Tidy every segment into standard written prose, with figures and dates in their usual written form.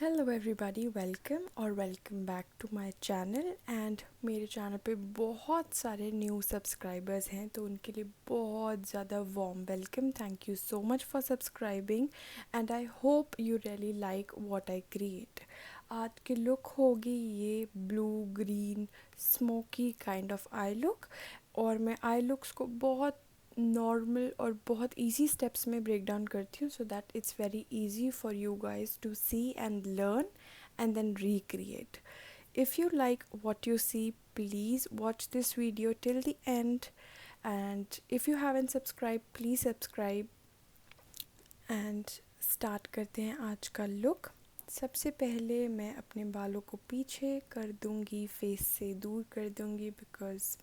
Hello everybody, welcome और welcome back to my channel. And मेरे channel पे बहुत सारे न्यू सब्सक्राइबर्स हैं, तो उनके लिए बहुत ज़्यादा warm welcome. Thank you so much for subscribing and I hope you really like what I create. आज की लुक होगी ये blue green smoky kind of eye look, और मैं आई लुक्स को बहुत नॉर्मल और बहुत इजी स्टेप्स में ब्रेक डाउन करती हूँ, so that it's very easy for you guys to see and learn and then recreate. If you like what you see, please watch this video till the end, and if you haven't subscribed, please subscribe. And start करते हैं आज का look. सबसे पहले मैं अपने बालों को पीछे कर दूंगी, फेस से दूर कर दूंगी, बिकॉज़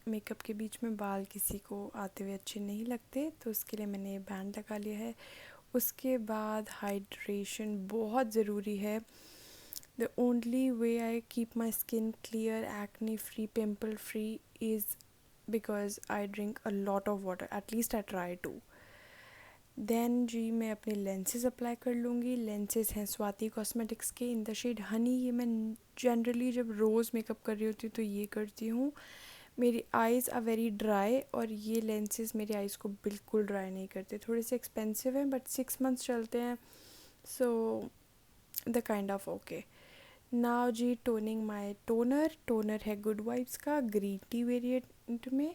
मेकअप के बीच में बाल किसी को आते हुए अच्छे नहीं लगते, तो उसके लिए मैंने ये बैंड लगा लिया है। उसके बाद हाइड्रेशन बहुत ज़रूरी है। The only way I keep my skin clear, acne free, pimple free is because I drink a lot of water, at least I try to. Then जी मैं अपने लेंसेज अप्लाई कर लूँगी। लेंसेज हैं स्वाति कॉस्मेटिक्स के इन द शेड हनी। ये मैं generally जब रोज़ मेकअप कर रही होती हूँ तो ये करती हूँ। मेरी आइज़ आर वेरी ड्राई और ये लेंसेज मेरी आइज़ को बिल्कुल ड्राई नहीं करते। थोड़े से एक्सपेंसिव हैं बट 6 मंथ्स चलते हैं, so the kind of okay. Now जी टोनिंग माय टोनर है गुड वाइब्स का ग्रीन टी वेरिएंट में।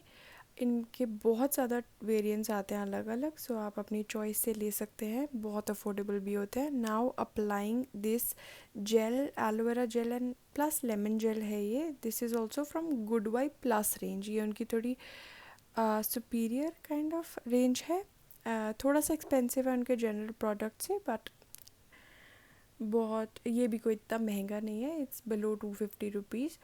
इनके बहुत ज़्यादा वेरिएंट्स आते हैं अलग अलग, सो आप अपनी चॉइस से ले सकते हैं, बहुत अफोर्डेबल भी होते हैं। Now applying this gel, aloe vera gel and plus lemon gel है ये। This is also from good vibe plus range. ये उनकी थोड़ी सुपीरियर काइंड ऑफ रेंज है। थोड़ा सा एक्सपेंसिव है उनके जनरल प्रोडक्ट से, बट बहुत ये भी कोई इतना महंगा नहीं है। It's below 250 rupees,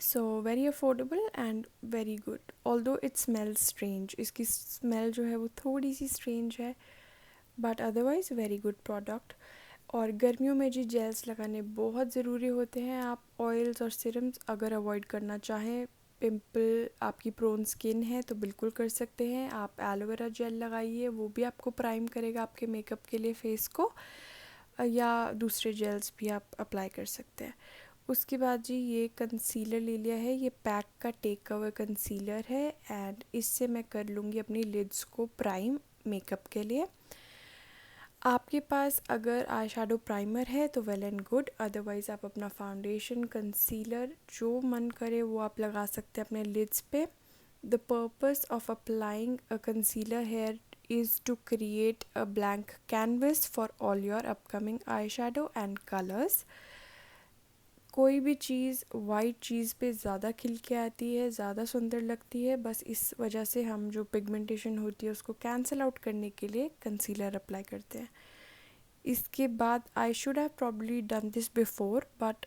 so very affordable and very good. Although it smells strange, इसकी स्मेल जो है वो थोड़ी सी स्ट्रेंज है, but otherwise very good product. और गर्मियों में जी जेल्स लगाने बहुत ज़रूरी होते हैं। आप ऑयल्स और सिरम्स अगर अवॉइड करना चाहें, पिंपल आपकी प्रोन स्किन है तो बिल्कुल कर सकते हैं। आप एलोवेरा जेल लगाइए, वो भी आपको प्राइम करेगा आपके मेकअप के लिए फेस को, या दूसरे जेल्स भी आप अप्लाई कर सकते हैं। उसके बाद जी ये कंसीलर ले लिया है। ये पैक का टेक अवे कंसीलर है एंड इससे मैं कर लूँगी अपनी लिड्स को प्राइम मेकअप के लिए। आपके पास अगर आई शेडो प्राइमर है तो वेल एंड गुड, अदरवाइज़ आप अपना फाउंडेशन कंसीलर जो मन करे वो आप लगा सकते हैं अपने लिड्स पे। The purpose of applying a concealer here is to create a blank canvas for all your upcoming eyeshadow and colors. कोई भी चीज़ वाइट चीज़ पे ज़्यादा खिल के आती है, ज़्यादा सुंदर लगती है, बस इस वजह से हम जो पिगमेंटेशन होती है उसको कैंसिल आउट करने के लिए कंसीलर अप्लाई करते हैं। इसके बाद I should have probably done this before but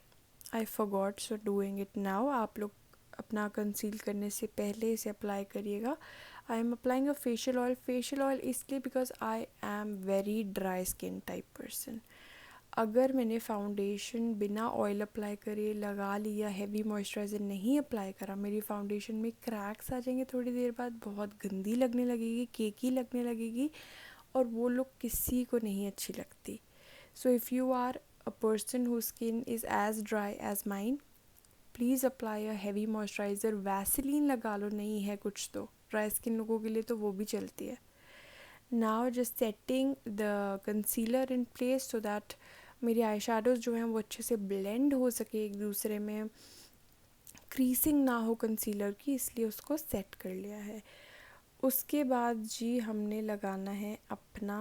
I forgot, so doing it now. आप लोग अपना कंसील करने से पहले इसे अप्लाई करिएगा। I am applying a facial oil इसलिए because I am very dry skin type person. अगर मैंने फाउंडेशन बिना ऑयल अप्लाई करे लगा लिया, हैवी मॉइस्चराइज़र नहीं अप्लाई करा, मेरी फाउंडेशन में क्रैक्स आ जाएंगे थोड़ी देर बाद, बहुत गंदी लगने लगेगी, केकी लगने लगेगी, और वो लुक किसी को नहीं अच्छी लगती। So if you are a person who skin is as dry as mine, please apply a heavy moisturiser. Vaseline लगा लो, नहीं है कुछ तो ड्राई स्किन लोगों के लिए तो वो भी चलती है। Now just setting the concealer in place so that मेरी आई शेडोज़ जो हैं वो अच्छे से ब्लेंड हो सके एक दूसरे में, क्रीसिंग ना हो कंसीलर की, इसलिए उसको सेट कर लिया है। उसके बाद जी हमने लगाना है अपना,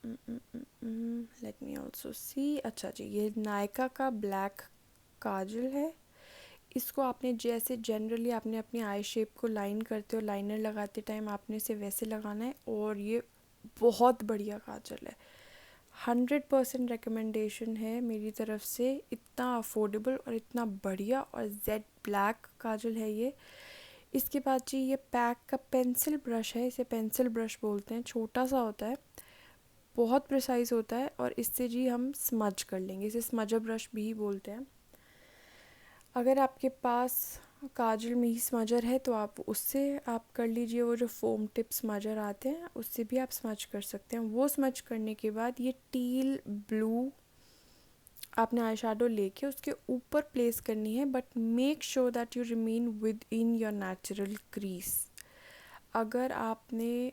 लेट मी ऑल्सो सी, अच्छा जी ये नायका का ब्लैक काजल है। इसको आपने जैसे जनरली आपने अपनी आई शेप को लाइन करते हो, लाइनर लगाते टाइम आपने इसे वैसे लगाना है, और ये बहुत बढ़िया काजल है। 100% रिकमेंडेशन है मेरी तरफ से। इतना अफोर्डेबल और इतना बढ़िया और जेड ब्लैक काजल है ये। इसके बाद जी ये पैक का पेंसिल ब्रश है, इसे पेंसिल ब्रश बोलते हैं, छोटा सा होता है, बहुत प्रिसाइज होता है, और इससे जी हम स्मज कर लेंगे, इसे स्मजर ब्रश भी बोलते हैं। अगर आपके पास काजल में ही स्मजर है तो आप उससे आप कर लीजिए, वो जो फोम टिप स्मजर आते हैं उससे भी आप स्मज कर सकते हैं। वो स्मज करने के बाद ये टील ब्लू आपने आई शेडो लेके उसके ऊपर प्लेस करनी है, but make sure that you remain with in your natural crease. अगर आपने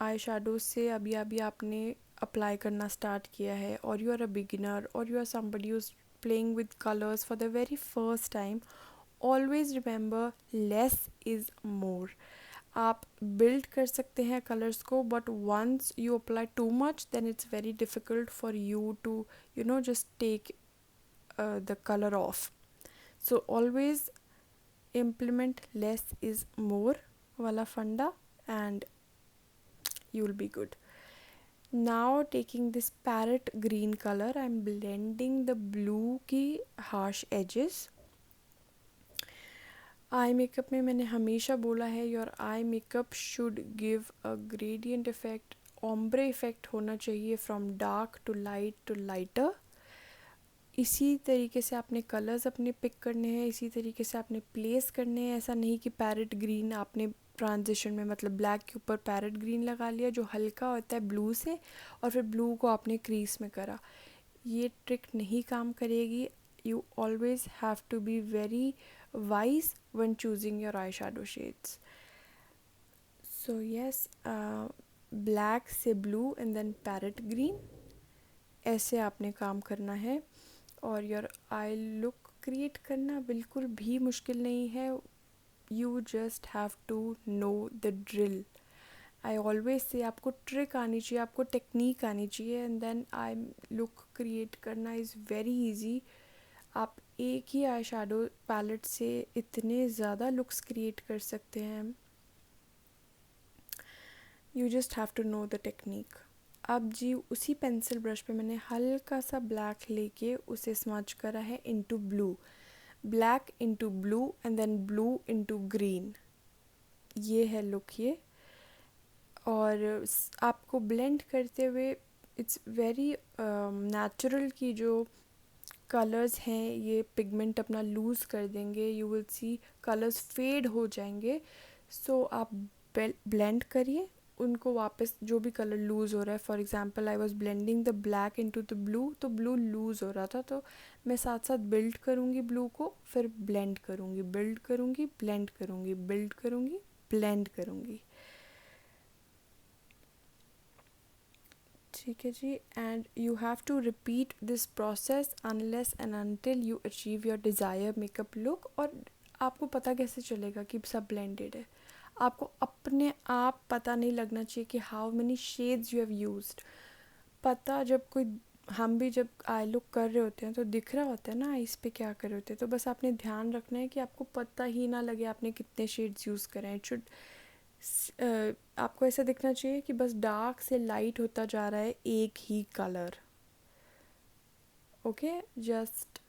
आई शेडो से अभी अभी आपने अप्लाई करना स्टार्ट किया है और यू आर अ बिगिनर और you are somebody who is playing with colours for the very first time, always remember less is more. आप बिल्ड कर सकते हैं कलर्स को, but once you apply too much then it's very difficult for you to just take the color off. So always implement less is more wala funda, and you will be good. Now taking this parrot green color, I'm blending the blue की harsh edges. Eye makeup में मैंने हमेशा बोला है your eye makeup should give a gradient effect, ombre effect होना चाहिए from dark to lighter. इसी तरीके से आपने कलर्स अपने पिक करने हैं, इसी तरीके से आपने प्लेस करने हैं। ऐसा नहीं कि पैरेट ग्रीन आपने ट्रांजिशन में मतलब ब्लैक के ऊपर पैरेट ग्रीन लगा लिया जो हल्का होता है ब्लू से, और फिर ब्लू को आपने क्रीज में करा। ये ट्रिक नहीं काम करेगी। You always have to be very wise when choosing your eye shadow shades. So yes, black से blue and then parrot green, ऐसे आपने काम करना है। और योर आई लुक क्रिएट करना बिल्कुल भी मुश्किल नहीं है। You just have to know the drill. I always say आपको ट्रिक आनी चाहिए, आपको टेक्निक आनी चाहिए, and then eye look create करना इज़ वेरी इजी। आप एक ही आई शैडो पैलेट से इतने ज़्यादा लुक्स क्रिएट कर सकते हैं। You just have to know the technique. अब जी उसी पेंसिल ब्रश पे मैंने हल्का सा ब्लैक लेके उसे स्मच करा है into blue, black into blue and then blue into green. ये है लुक ये। और आपको ब्लेंड करते हुए इट्स वेरी नेचुरल की जो कलर्स हैं ये पिगमेंट अपना लूज़ कर देंगे, you will see colours fade हो जाएंगे। सो आप ब्लेंड करिए उनको वापस, जो भी कलर लूज़ हो रहा है। For example I was blending the black into the blue, तो ब्लू लूज़ हो रहा था, तो मैं साथ साथ बिल्ड करूँगी ब्लू को, फिर ब्लेंड करूँगी, बिल्ड करूँगी, ब्लेंड करूँगी, बिल्ड करूँगी, ब्लेंड करूँगी। ठीक है जी। And you have to repeat this process unless and until you achieve your desire makeup look. और आपको पता कैसे चलेगा कि सब ब्लेंडेड है? आपको अपने आप पता नहीं लगना चाहिए कि how many shades you have used. पता जब कोई, हम भी जब आई लुक कर रहे होते हैं तो दिख रहा होता है ना आईज पे क्या कर रहे होते हैं, तो बस आपने ध्यान रखना है कि आपको पता ही ना लगे आपने कितने शेड्स यूज़ करें। इट शुड आपको ऐसा दिखना चाहिए कि बस डार्क से लाइट होता जा रहा है एक ही कलर। ओके, जस्ट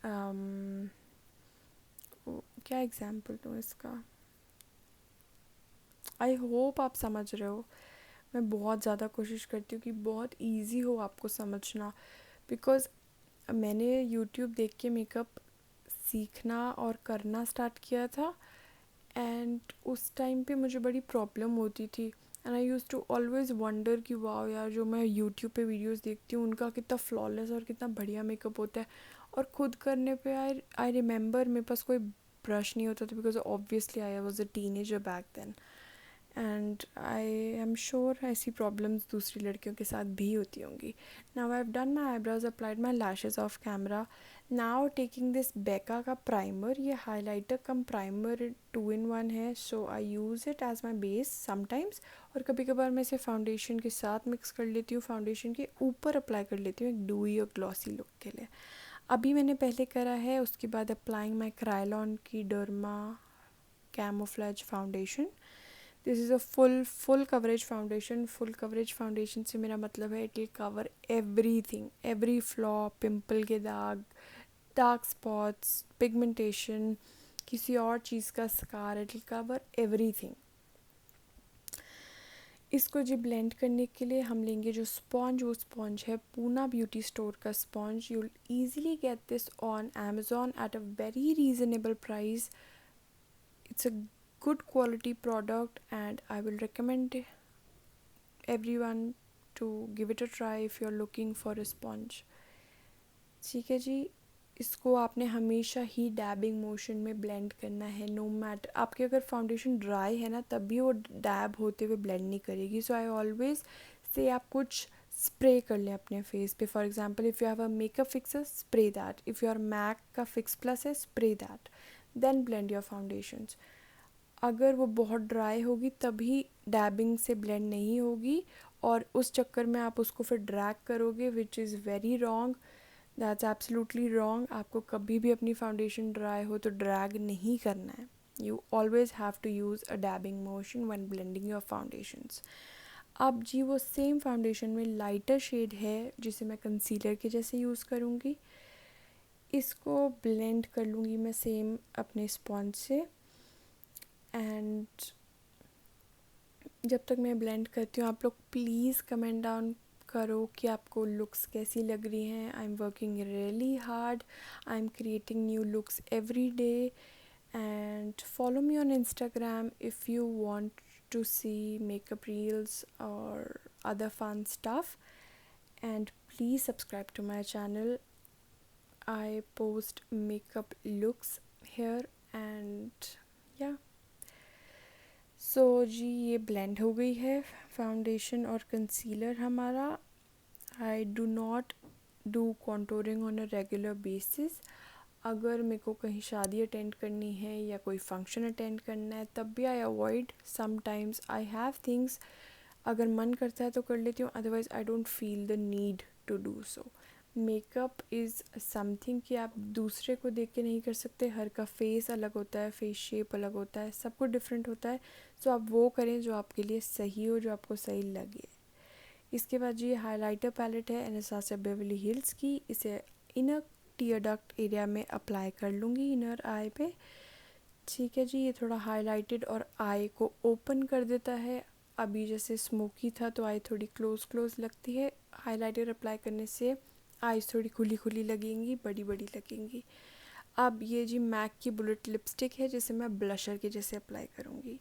क्या एग्जांपल दूँ इसका? आई होप आप समझ रहे हो। मैं बहुत ज़्यादा कोशिश करती हूँ कि बहुत इजी हो आपको समझना, बिकॉज़ मैंने यूट्यूब देख के मेकअप सीखना और करना स्टार्ट किया था, एंड उस टाइम पे मुझे बड़ी प्रॉब्लम होती थी। And I use to always wonder कि वाह यार, जो मैं यूट्यूब पे वीडियोस देखती हूँ उनका कितना फ्लॉलेस और कितना बढ़िया मेकअप होता है, और खुद करने पे आई रिमेंबर मेरे पास कोई ब्रश नहीं होता था, because obviously I was a teenager back then. And I am sure ऐसी प्रॉब्लम्स दूसरी लड़कियों के साथ भी होती होंगी। Now I have done my eyebrows, applied my lashes off camera. Now taking this बेका का प्राइमर, ये हाइलाइटर कम प्राइमर 2 in 1 है, so I use it as my base sometimes. और कभी कभार मैं इसे फाउंडेशन के साथ मिक्स कर लेती हूँ, फाउंडेशन के ऊपर अप्लाई कर लेती हूँ एक डूई और ग्लॉसी लुक के लिए। अभी मैंने पहले करा है, उसके बाद अप्लाइंग माई क्रायलॉन की derma camouflage foundation. This is a full coverage foundation. Full coverage foundation से मेरा मतलब है it will cover everything, every flaw, pimple के दाग, डार्क स्पॉट्स, पिगमेंटेशन, किसी और चीज़ का scar, it will cover everything. इसको जी ब्लेंड करने के लिए हम लेंगे जो स्पॉन्ज, वो स्पॉन्ज है पूना ब्यूटी स्टोर का sponge. You will easily get this on Amazon at a very reasonable price. It's a good quality product and I will recommend everyone to give it a try if you're looking for a sponge. ठीक है जी, इसको आपने हमेशा ही डैबिंग motion में blend करना है, no matter आपके अगर फाउंडेशन ड्राई है ना तब भी वो डैब होते हुए ब्लेंड नहीं करेगी. सो आई ऑलवेज से आप कुछ स्प्रे कर लें अपने फेस पे. For example if you have a makeup fixer, spray that. If your MAC का फिक्स प्लस है, spray that, then blend your foundations. अगर वो बहुत ड्राई होगी तभी डैबिंग से ब्लेंड नहीं होगी, और उस चक्कर में आप उसको फिर ड्रैग करोगे, which is very wrong. That's absolutely wrong. आपको कभी भी अपनी फाउंडेशन ड्राई हो तो ड्रैग नहीं करना है. You always have to use a dabbing motion when blending your foundations. अब जी वो सेम फाउंडेशन में लाइटर शेड है जिसे मैं कंसीलर के जैसे यूज़ करूँगी. इसको ब्लेंड कर लूँगी मैं सेम अपने स्पॉन्ज से. एंड जब तक मैं ब्लेंड करती हूँ आप लोग प्लीज़ कमेंट डाउन करो कि आपको लुक्स कैसी लग रही हैं. I am working really hard. I am creating new looks every day. And follow me on Instagram if you want to see makeup reels or other fun stuff, and please subscribe to my channel. I post makeup looks here and yeah. सो जी ये blend हो गई है foundation और concealer हमारा. I do not do contouring on a regular basis. अगर मेरे को कहीं शादी अटेंड करनी है या कोई फंक्शन अटेंड करना है तब भी I avoid. Sometimes I have things, अगर मन करता है तो कर लेती हूँ, otherwise I don't feel the need to do so. Makeup is something कि आप दूसरे को देख के नहीं कर सकते. हर का फेस अलग होता है, फेस शेप अलग होता है, सब कुछ डिफरेंट होता है. सो आप वो करें जो आपके लिए सही हो, जो आपको सही लगे. इसके बाद जी हाइलाइटर पैलेट है एनास्टेसिया बेवर्ली हिल्स की. इसे इनर टीयर डक्ट एरिया में अप्लाई कर लूँगी, इनर आई पे. ठीक है जी, ये थोड़ा हाईलाइटेड और आई को ओपन कर देता है. अभी जैसे स्मोकी था तो आई थोड़ी क्लोज लगती है. हाइलाइटर अप्लाई करने से आईज थोड़ी खुली खुली लगेंगी, बड़ी बड़ी लगेंगी. अब ये जी मैक की बुलेट लिपस्टिक है जिसे मैं ब्लशर के जैसे अप्लाई करूँगी.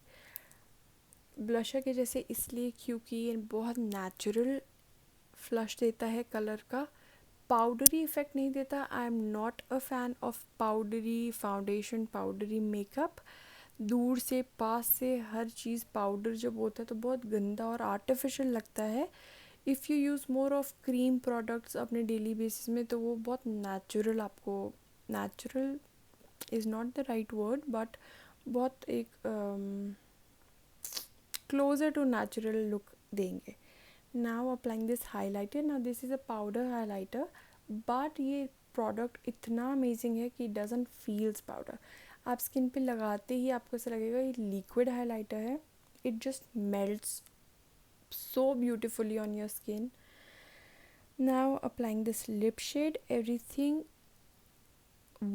ब्लशर के जैसे इसलिए क्योंकि ये बहुत नेचुरल फ्लश देता है कलर का, पाउडरी इफ़ेक्ट नहीं देता. I am not a fan of powdery foundation, powdery makeup. दूर से पास से हर चीज़ पाउडर जब होता है तो बहुत गंदा और आर्टिफिशियल लगता है. If you use more of cream products अपने डेली बेसिस में तो वो बहुत नेचुरल, आपको natural is not the right word but बहुत एक क्लोज़र टू नेचुरल लुक देंगे. Now applying this highlighter. Now this is a powder highlighter but ये प्रोडक्ट इतना अमेजिंग है कि डजंट फील्स पाउडर. आप स्किन पे लगाते ही आपको ऐसा लगेगा ये लिक्विड हाइलाइटर है. It just melts so beautifully on your skin. Now applying this lip shade. Everything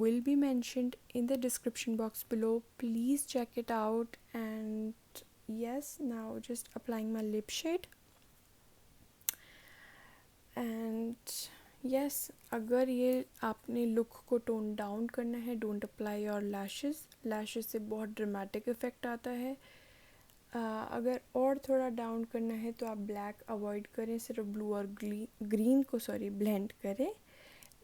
will be mentioned in the description box below. Please check it out. And yes, now just applying my lip shade. And yes, अगर ये आपने look को tone down करना है, don't apply your lashes. Lashes से बहुत dramatic effect आता है. अगर और थोड़ा डाउन करना है तो आप ब्लैक अवॉइड करें, सिर्फ ब्लू और ग्रीन को ब्लेंड करें.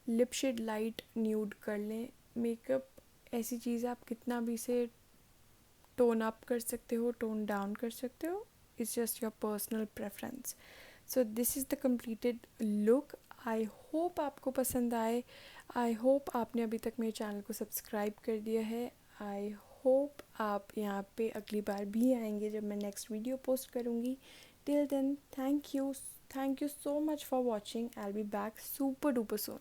लिप शेड लाइट न्यूड कर लें. मेकअप ऐसी चीज़ है आप कितना भी से टोन अप कर सकते हो, टोन डाउन कर सकते हो. It's just your personal preference. So this is the completed look. I hope आपको पसंद आए. आई होप आपने अभी तक मेरे चैनल को सब्सक्राइब कर दिया है. आई होप आप यहाँ पे अगली बार भी आएंगे जब मैं नेक्स्ट वीडियो पोस्ट करूँगी. Till then thank you so much for watching. I'll be back super duper soon.